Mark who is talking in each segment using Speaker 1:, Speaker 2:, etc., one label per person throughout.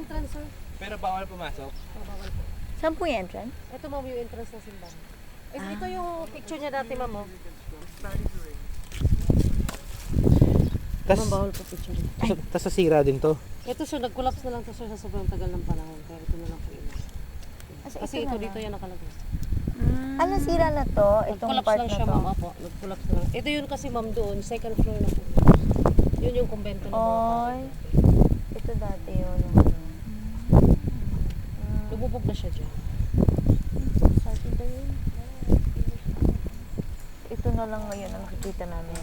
Speaker 1: entrance, sir.
Speaker 2: Pero bawal pumasok.
Speaker 1: Bawal po.
Speaker 3: Saan po yung entrance?
Speaker 1: Ito, ma'am, yung entrance ng simbahan. Ito yung picture niya dati, ma'am, oh. Ma'am, bawal po picture niya.
Speaker 2: Tas nasira din to.
Speaker 1: Ito, sir, nag-collapse na lang to, sir, sa sobrang tagal ng panahon. Kaya ito na lang po yun. Kasi ito
Speaker 3: na
Speaker 1: dito yan nakalagay.
Speaker 3: Ah, nasira na to? Itong
Speaker 1: Nag-collapse
Speaker 3: part
Speaker 1: lang
Speaker 3: na
Speaker 1: siya,
Speaker 3: to?
Speaker 1: ma'am, po. Nag-collapse na lang. Ito yun kasi, ma'am, doon, second floor na po. Yun yung kumbento ng mga
Speaker 3: Oy.
Speaker 1: tao.
Speaker 3: Ito dati yun.
Speaker 1: Lumubog na siya dyan.
Speaker 3: Saturday. Ito na lang ngayon ang nakikita namin.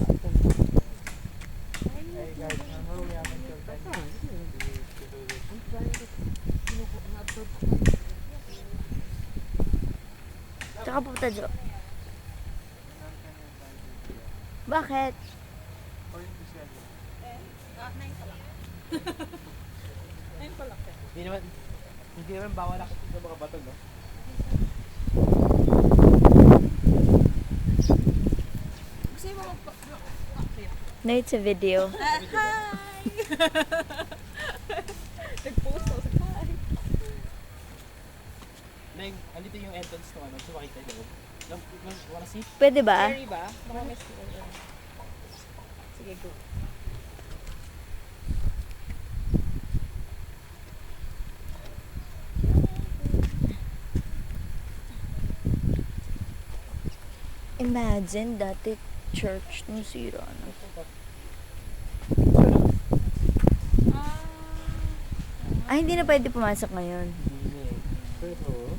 Speaker 3: Tsaka pupunta Jo. Bakit?
Speaker 2: Hindi naman bawal ako sa mga bato, no?
Speaker 3: No, it's a video.
Speaker 4: Nag-post ako sa hi.
Speaker 2: Neng, andito yung entrance to ano, sumakita yung wanna see?
Speaker 3: Pwede ba?
Speaker 4: Scary ba? Baka may scary. Sige, go.
Speaker 3: Imagine, dati church nung sira na. Ay, hindi na pwede pumasok ngayon.
Speaker 2: Pero,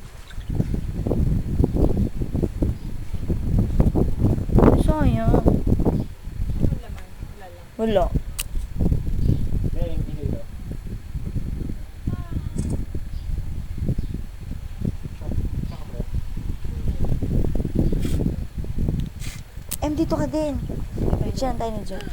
Speaker 3: Sayang.
Speaker 4: Ano laman? Wala lang.
Speaker 3: Wala.
Speaker 2: Neng, hindi dito.
Speaker 3: Dito ka din. Diyan tayo ni John.